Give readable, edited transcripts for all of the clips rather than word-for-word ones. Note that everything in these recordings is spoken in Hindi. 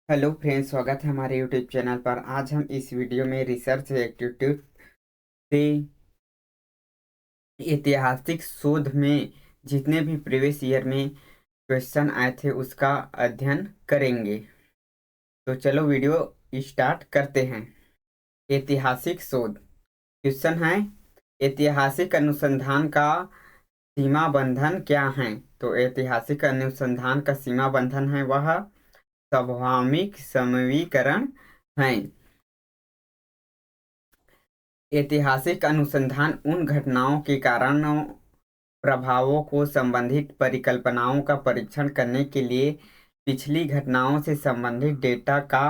हेलो फ्रेंड्स, स्वागत है हमारे यूट्यूब चैनल पर। आज हम इस वीडियो में रिसर्च एग्जीक्यूटिव से ऐतिहासिक शोध में जितने भी प्रीवियस ईयर में क्वेश्चन आए थे उसका अध्ययन करेंगे। तो चलो वीडियो स्टार्ट करते हैं। ऐतिहासिक शोध क्वेश्चन है, ऐतिहासिक अनुसंधान का सीमा बंधन क्या है? तो ऐतिहासिक अनुसंधान का सीमा बंधन है वह सार्वभौमिक समवीकरण है। ऐतिहासिक अनुसंधान उन घटनाओं के कारणों प्रभावों को संबंधित परिकल्पनाओं का परीक्षण करने के लिए पिछली घटनाओं से संबंधित डेटा का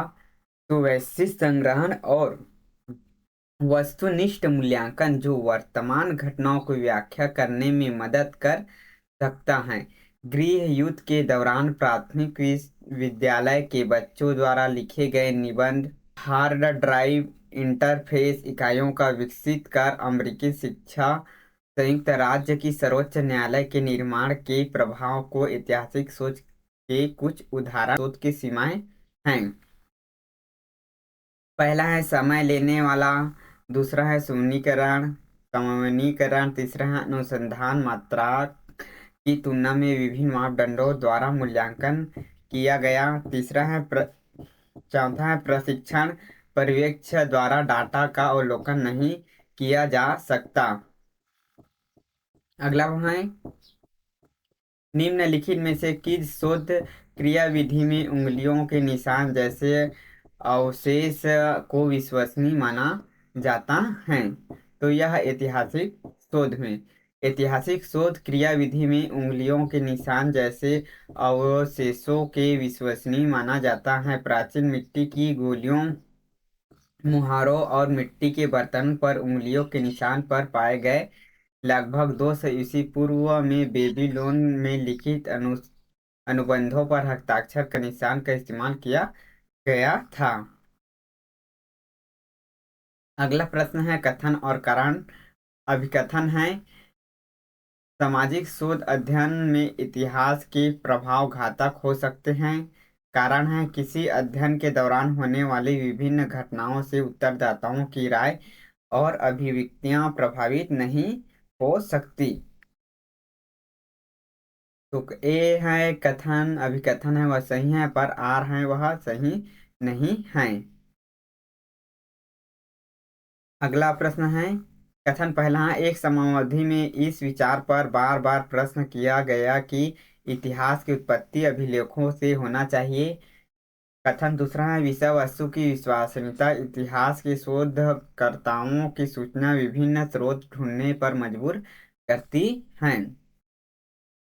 सुव्यवस्थित संग्रहण और वस्तुनिष्ठ मूल्यांकन जो वर्तमान घटनाओं को व्याख्या करने में मदद कर सकता है। गृह युद्ध के दौरान प्राथमिक विद्यालय के बच्चों द्वारा लिखे गए निबंध हार्ड ड्राइव इंटरफेस इकाइयों का विकसित कर अमेरिकी शिक्षा संयुक्त राज्य की सर्वोच्च न्यायालय के निर्माण के प्रभाव को ऐतिहासिक सोच के कुछ उदाहरण शोध की सीमाएं हैं। पहला है समय लेने वाला, दूसरा है शून्यीकरण समन्वयीकरण, तीसरा है अनुसंधान मात्रा की तुलना में विभिन्न मापदंडों द्वारा मूल्यांकन किया गया, चौथा है प्रशिक्षण पर्यवेक्षक द्वारा डाटा का अवलोकन नहीं किया जा सकता। अगला है, निम्नलिखित में से किस शोध क्रियाविधि में उंगलियों के निशान जैसे अवशेष को विश्वसनीय माना जाता है? तो यह ऐतिहासिक शोध क्रियाविधि में उंगलियों के निशान जैसे अवशेषों के विश्वसनीय माना जाता है। प्राचीन मिट्टी की गोलियों, मुहारों और मिट्टी के बर्तन पर उंगलियों के निशान पर पाए गए। लगभग 200 ईस्वी पूर्व में बेबीलोन में लिखित अनुबंधों पर हस्ताक्षर का निशान का इस्तेमाल किया गया था। अगला प्रश्न है कथन और कारण। अभिकथन है, सामाजिक शोध अध्ययन में इतिहास के प्रभाव घातक हो सकते हैं। कारण है, किसी अध्ययन के दौरान होने वाली विभिन्न घटनाओं से उत्तरदाताओं की राय और अभिव्यक्तियां प्रभावित नहीं हो सकती। तो ए है कथन, अभिकथन है वह सही है, पर आर है वह सही नहीं है। अगला प्रश्न है, कथन पहला है, एक समयावधि में इस विचार पर बार बार प्रश्न किया गया कि इतिहास की उत्पत्ति अभिलेखों से होना चाहिए। कथन दूसरा है, विषय वस्तु की विश्वसनीयता इतिहास के शोधकर्ताओं की सूचना विभिन्न स्रोत ढूंढने पर मजबूर करती है।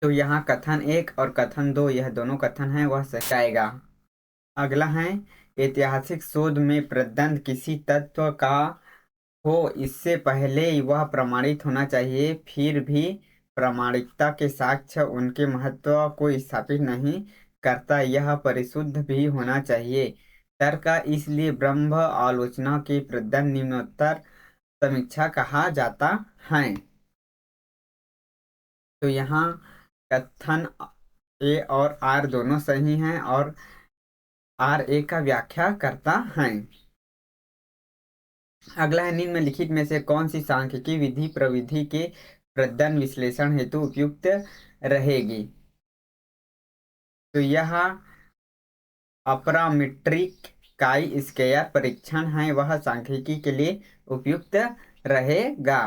तो यहाँ कथन एक और कथन दो, यह दोनों कथन है वह सही आएगा। अगला है, ऐतिहासिक शोध में प्रदत्त किसी तत्व का हो इससे पहले वह प्रमाणित होना चाहिए, फिर भी प्रामाणिकता के साक्ष्य उनके महत्व को स्थापित नहीं करता, यह परिशुद्ध भी होना चाहिए। तर्क इसलिए ब्रह्म आलोचना के प्रदत्त निम्नोत्तर समीक्षा कहा जाता है। तो यहाँ कथन ए और आर दोनों सही हैं और आर ए का व्याख्या करता है। अगला है, निम्नलिखित में से कौन सी सांख्यिकी विधि प्रविधि के प्रदर्शन विश्लेषण हेतु उपयुक्त रहेगी? तो यह अपरामेट्रिक काई स्क्वायर परीक्षण है, वह सांख्यिकी के लिए उपयुक्त रहेगा।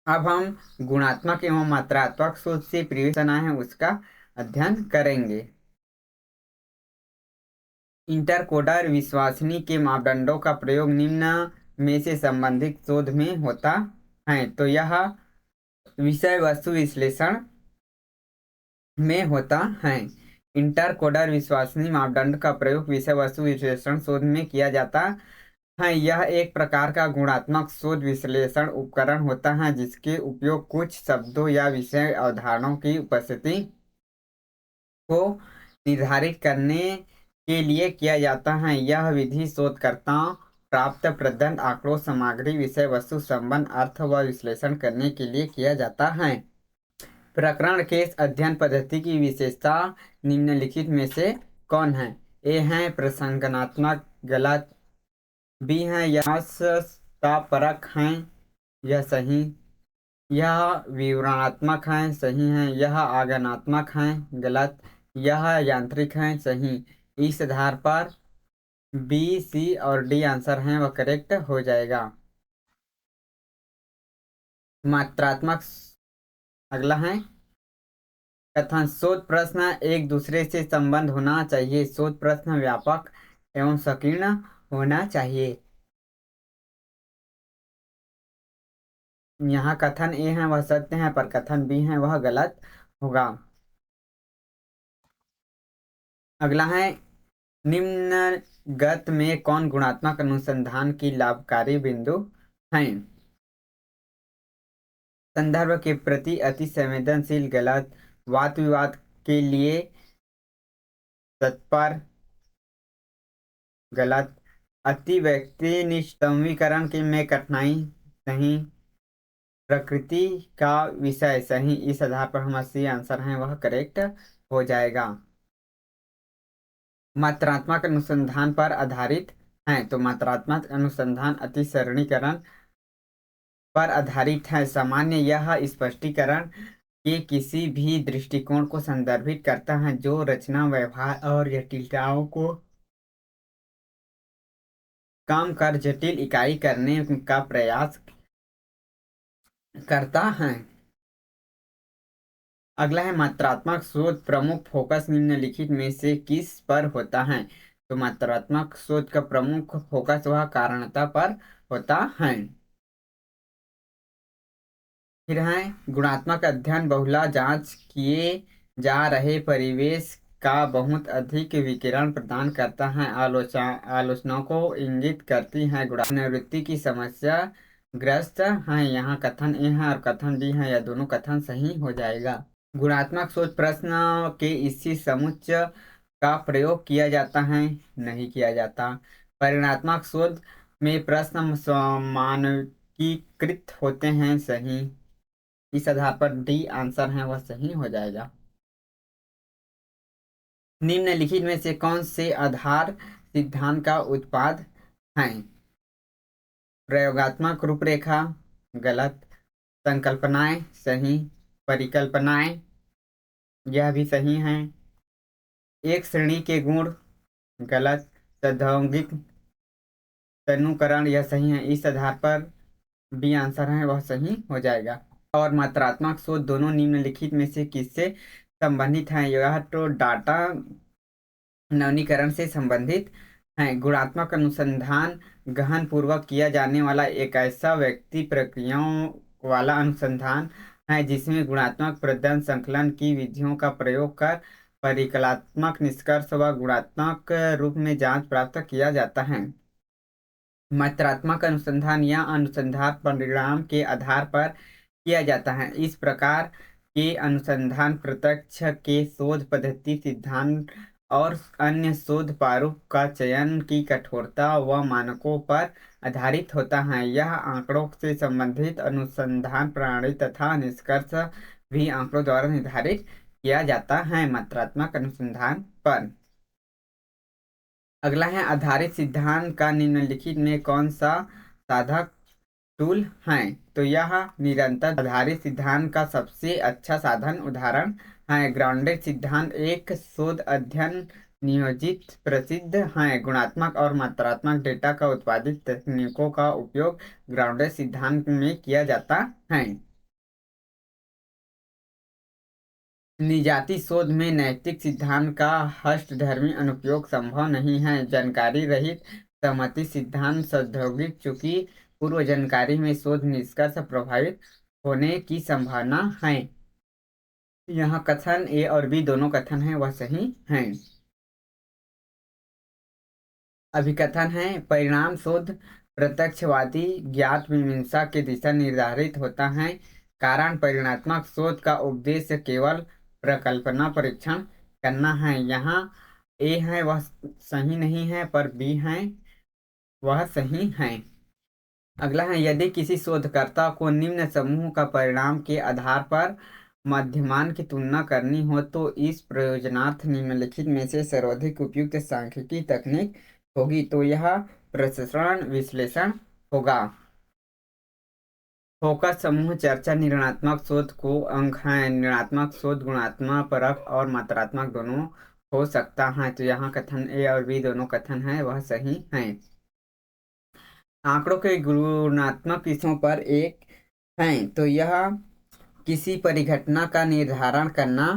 अब हम गुणात्मक एवं मात्रात्मक शोध से प्रश्न है उसका अध्ययन करेंगे। इंटरकोडर विश्वसनीय के मापदंडों का प्रयोग निम्न में से संबंधित शोध में होता है। तो यह विषय वस्तु विश्लेषण में होता है। इंटरकोडर विश्वसनीय मापदंड का प्रयोग विषय वस्तु विश्लेषण शोध में किया जाता है। यह एक प्रकार का गुणात्मक शोध विश्लेषण उपकरण होता है जिसके उपयोग कुछ शब्दों या विषय अवधारणाओं की उपस्थिति को निर्धारित करने के लिए किया जाता है। यह विधि शोधकर्ताओं प्राप्त प्रदत्त आंकड़ों सामग्री विषय वस्तु संबंध अर्थ व विश्लेषण करने के लिए किया जाता है। प्रकरण केस अध्ययन पद्धति की विशेषता निम्नलिखित में से कौन है? ए है प्रसंगात्मक, गलत। बी है यथार्थपरक है, यह सही। यह विवरणात्मक है, सही है। यह आगमनात्मक है, गलत। यह यांत्रिक है, सही। इस आधार पर बी, सी और डी आंसर हैं वह करेक्ट हो जाएगा। मात्रात्मक। अगला है कथन। शोध प्रश्न एक दूसरे से संबंध होना चाहिए। शोध प्रश्न व्यापक एवं संकीर्ण होना चाहिए। यहाँ कथन ए है वह सत्य है, पर कथन बी है वह गलत होगा। अगला है निम्नगत में कौन गुणात्मक अनुसंधान की लाभकारी बिंदु है। संदर्भ के प्रति अति संवेदनशील, गलत। वाद विवाद के लिए तत्पर, गलत। अति व्यक्ति निस्तमीकरण की में कठिनाई, नहीं। प्रकृति का विषय, सही। इस आधार पर हमारा सी आंसर है वह करेक्ट हो जाएगा। मात्रात्मक अनुसंधान पर आधारित है, तो मात्रात्मक अनुसंधान अति सरलीकरण पर आधारित है। सामान्य यह स्पष्टीकरण के किसी भी दृष्टिकोण को संदर्भित करता है जो रचना, व्यवहार और जटिलताओं को कम कर जटिल इकाई करने का प्रयास करता है। अगला है मात्रात्मक शोध प्रमुख फोकस निम्नलिखित में से किस पर होता है। तो मात्रात्मक शोध का प्रमुख फोकस वह कारणता पर होता है। फिर है गुणात्मक अध्ययन बहुला जांच किए जा रहे परिवेश का बहुत अधिक विकिरण प्रदान करता है। आलोचनाओं को इंगित करती है। गुणात्मक की समस्या ग्रस्त है। यहाँ कथन ए है और कथन बी है, यह दोनों कथन सही हो जाएगा। गुणात्मक शोध प्रश्न के इसी समुच्चय का प्रयोग किया जाता है, नहीं किया जाता। परिणात्मक शोध में प्रश्न मानकीकृत होते हैं, सही। इस आधार पर डी आंसर है वह सही हो जाएगा। निम्नलिखित में से कौन से आधार सिद्धांत का उत्पाद है। प्रयोगात्मक रूपरेखा, गलत। संकल्पनाएं, सही। परिकल्पनाएं, यह भी सही है। एक श्रेणी के गुण, गलत। सैद्धांतिक तनुकरण, यह सही है। इस आधार पर बी आंसर है वह सही हो जाएगा। और मात्रात्मक शोध दोनों निम्नलिखित में से किससे संबंधित है। यह तो डाटा नवीनीकरण से संबंधित है। गुणात्मक अनुसंधान गहन पूर्वक किया जाने वाला एक ऐसा व्यक्ति प्रक्रियाओं वाला अनुसंधान है जिसमें गुणात्मक प्रदर्शन संकलन की विधियों का प्रयोग कर परिकल्पनात्मक निष्कर्ष व गुणात्मक रूप में जांच प्राप्त किया जाता है। मात्रात्मक अनुसंधान या अनुसंधान परिणाम के आधार पर किया जाता है। इस प्रकार के अनुसंधान प्रत्यक्ष के शोध पद्धति, सिद्धांत और अन्य शोध प्रारूप का चयन की कठोरता व मानकों पर आधारित होता है। यह आंकड़ों से संबंधित अनुसंधान प्रणाली तथा निष्कर्ष भी आंकड़ों द्वारा निर्धारित किया जाता है मात्रात्मक अनुसंधान पर। अगला है आधारित सिद्धांत का निम्नलिखित में कौन सा साधक टूल है। तो यह निरंतर आधारित सिद्धांत का सबसे अच्छा साधन उदाहरण है। ग्राउंडेड सिद्धांत एक शोध अध्ययन नियोजित प्रसिद्ध है। गुणात्मक और मात्रात्मक डेटा का उत्पादित तकनीकों का उपयोग ग्राउंडेड सिद्धांत में किया जाता है। निजाती शोध में नैतिक सिद्धांत का हस्तधर्मी अनुप्रयोग संभव नहीं है। जानकारी रहित सहमति सिद्धांत सौद्योगिक चूंकि पूर्व जानकारी में शोध निष्कर्ष प्रभावित होने की संभावना है। यहाँ कथन ए और बी दोनों कथन है वह सही है। अभिकथन है परिणाम शोध प्रत्यक्षवादी ज्ञात मीमांसा के दिशा निर्धारित होता है। कारण परिणात्मक शोध का उद्देश्य केवल प्रकल्पना परीक्षण करना है। यहाँ ए है वह सही नहीं है, पर बी है वह सही है। अगला है यदि किसी शोधकर्ता को निम्न समूह का परिणाम के आधार पर मध्यमान की तुलना करनी हो तो इस प्रयोजनार्थ निम्नलिखित में से सर्वाधिक उपयुक्त सांख्यिकी तकनीक होगी, तो यह प्रसरण विश्लेषण होगा। फोकस समूह चर्चा निर्णयात्मक शोध को अंक है। निर्णयात्मक शोध गुणात्मक परख और मात्रात्मक दोनों हो सकता है, तो यहाँ कथन ए और बी दोनों कथन है वह सही है। आंकड़ों के गुणात्मक किस्मों पर एक है, तो यह किसी परिघटना का निर्धारण करना,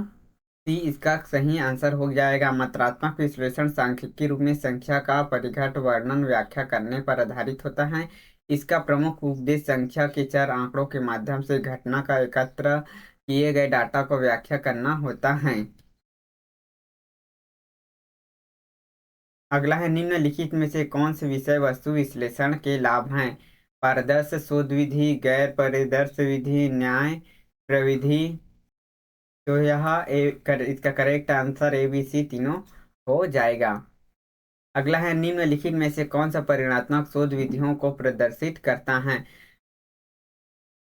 सी इसका सही आंसर हो जाएगा। मात्रात्मक विश्लेषण सांख्यिकी रूप में संख्या का परिघट वर्णन व्याख्या करने पर आधारित होता है। इसका प्रमुख उद्देश्य संख्या के चर आंकड़ों के माध्यम से घटना का एकत्र किए गए डाटा को व्याख्या करना होता है। अगला है निम्नलिखित में से कौन से विषय वस्तु विश्लेषण के लाभ हैं। पारदर्श शोध विधि, गैर पारदर्श विधि, न्याय प्रविधि, तो यह इसका correct answer A B C तीनों हो जाएगा। अगला है निम्नलिखित में से कौन सा परिणात्मक शोध विधियों को प्रदर्शित करता है।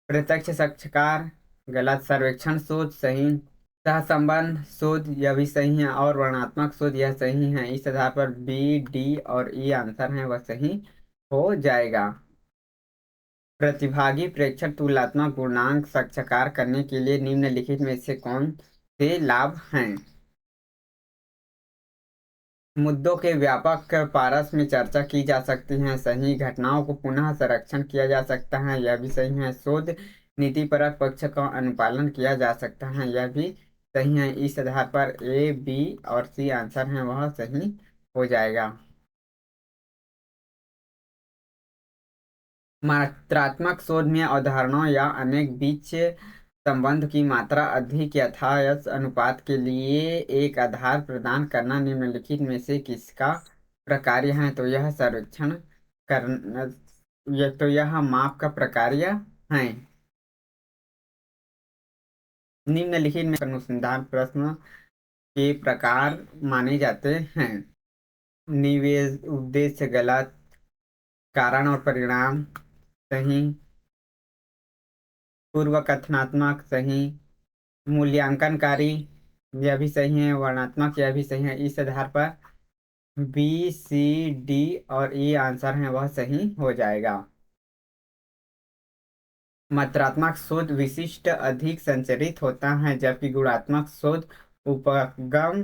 प्रत्यक्ष साक्षात्कार गलत, सर्वेक्षण शोध सही, सहसंबंध शोध यह भी सही है, और वर्णनात्मक शोध यह सही है। इस आधार पर बी डी और ई आंसर है वह सही हो जाएगा। प्रतिभागी प्रेक्षक तुलनात्मक गुणांक साक्षात्कार करने के लिए निम्नलिखित में से कौन से लाभ हैं। मुद्दों के व्यापक पारस में चर्चा की जा सकती है, सही। घटनाओं को पुनः संरक्षण किया जा सकता है, यह भी सही है। शोध नीतिपरक पक्ष का अनुपालन किया जा सकता है, यह भी सही है। इस आधार पर ए बी और सी आंसर है वह सही हो जाएगा। मात्रात्मक शोध में अवधारणाओं या अनेक बीच संबंध की मात्रा अधिक यथायथ अनुपात के लिए एक आधार प्रदान करना निम्नलिखित में से किसका प्रकार्य है, तो यह सर्वेक्षण करना, यह तो यह माप का प्रकार्य है। निम्नलिखित में अनुसंधान प्रश्न के प्रकार माने जाते हैं। निवेश उद्देश्य गलत, कारण और परिणाम सही, पूर्व कथनात्मक सही, मूल्यांकनकारी यह भी सही है, वर्णनात्मक यह भी सही है। इस आधार पर बी सी डी और ई आंसर है वह सही हो जाएगा। मात्रात्मक शोध विशिष्ट अधिक संचरित होता है, जबकि गुणात्मक शोध उपगम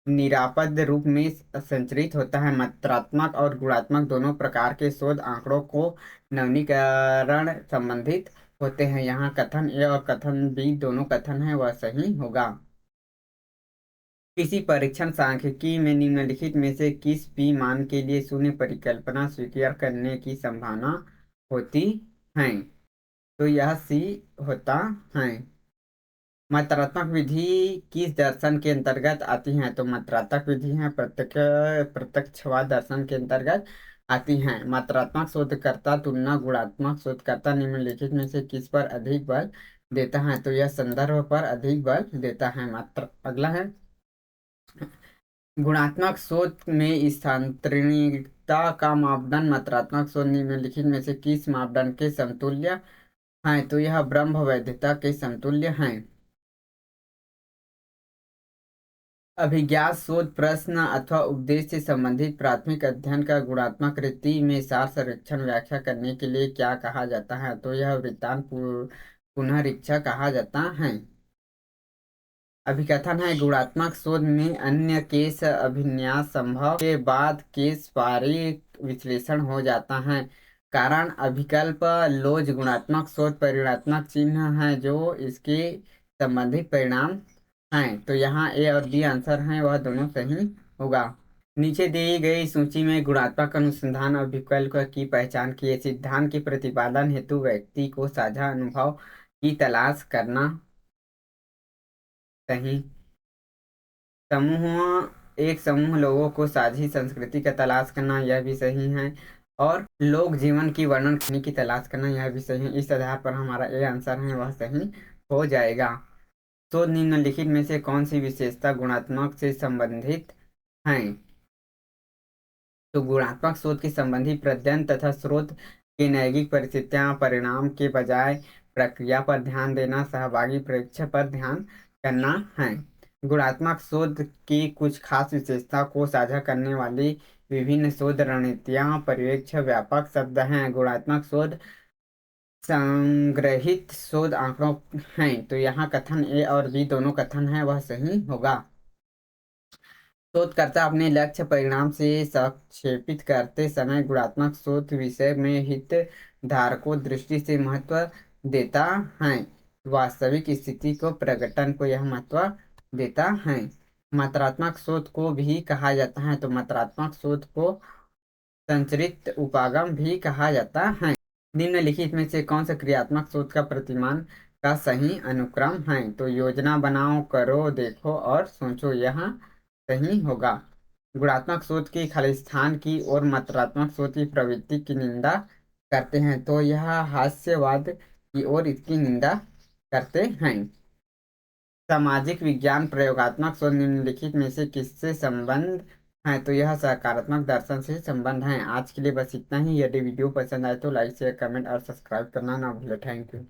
निरापद रूप में संचरित होता है। मात्रात्मक और गुणात्मक दोनों प्रकार के शोध आंकड़ों को नवीनीकरण संबंधित होते हैं। यहाँ कथन ए और कथन बी दोनों कथन है वह सही होगा। किसी परीक्षण सांख्यिकी में निम्नलिखित में से किस पी मान के लिए शून्य परिकल्पना स्वीकार करने की संभावना होती है, तो यह सी होता है। मात्रात्मक विधि किस दर्शन के अंतर्गत आती है, तो मात्रात्मक विधि है प्रत्यक्षवाद दर्शन के अंतर्गत आती हैं। मात्रात्मक शोधकर्ता तुलना गुणात्मक शोधकर्ता निम्नलिखित में से किस पर अधिक बल देता है, तो यह संदर्भ पर अधिक बल देता है। मात्र अगला है गुणात्मक शोध में स्थानांतरणीयता का मापदंड मात्रात्मक शोध निम्नलिखित में से किस मापदंड के समतुल्य है, तो यह ब्रह्म वैधता के समतुल्य है। अभिज्ञात शोध प्रश्न अथवा उपदेश से संबंधित प्राथमिक अध्ययन का गुणात्मक रीति में सार सर्वेक्षण व्याख्या करने के लिए क्या कहा जाता है, तो यह वृत्तांत पुनरीक्षा कहा जाता है। अभिकथन है गुणात्मक शोध में अन्य केस अभिन्यास संभव के बाद केस पारिक विश्लेषण हो जाता है। कारण अभिकल्प लोज गुणात्मक शोध परिणात्मक चिन्ह है जो इसके संबंधित परिणाम हैं, तो यहाँ ए और बी आंसर है वह दोनों सही होगा। नीचे दी गई सूची में गुणात्मक अनुसंधान और विकल्प की पहचान किए। सिद्धांत के प्रतिपादन हेतु व्यक्ति को साझा अनुभव की तलाश करना सही। एक समूह लोगों को साझी संस्कृति का तलाश करना यह भी सही है, और लोक जीवन की वर्णन करने की तलाश करना यह भी सही है। इस आधार पर हमारा ए आंसर है वह सही हो जाएगा। तो निम्नलिखित में से कौन सी विशेषता गुणात्मक से संबंधित है, तो गुणात्मक शोध के संबंधी प्रत्ययन तथा स्रोत की नैतिक परिस्थितियां परिणाम के बजाय प्रक्रिया पर ध्यान देना, सहभागी परीक्षा पर ध्यान करना है। गुणात्मक शोध की कुछ खास विशेषता को साझा करने वाली विभिन्न शोध रणनीतियां पर्यवेक्षण व्यापक शब्द हैं। गुणात्मक शोध संग्रहित शोध आंकड़ों हैं, तो यहाँ कथन ए और बी दोनों कथन है वह सही होगा। शोधकर्ता अपने लक्ष्य परिणाम से संक्षेपित करते समय गुणात्मक शोध विषय में हितधारकों दृष्टि से महत्व देता है। वास्तविक स्थिति को प्रकटन को यह महत्व देता है। मात्रात्मक शोध को भी कहा जाता है, तो मात्रात्मक शोध को संचरित उपागम भी कहा जाता है। निम्नलिखित में से कौन सा क्रियात्मक शोध का प्रतिमान का सही अनुक्रम है, तो योजना बनाओ, करो, देखो और सोचो, यह सही होगा। गुणात्मक शोध की खालिस्तान की और मात्रात्मक शोध की प्रवृत्ति की निंदा करते हैं, तो यह हास्यवाद की ओर इसकी निंदा करते हैं। सामाजिक विज्ञान प्रयोगात्मक शोध निम्नलिखित में से किससे संबंध है, तो यह सकारात्मक दर्शन से संबंध है। आज के लिए बस इतना ही। यदि वीडियो पसंद आए तो लाइक शेयर कमेंट और सब्सक्राइब करना ना भूलें। Thank you.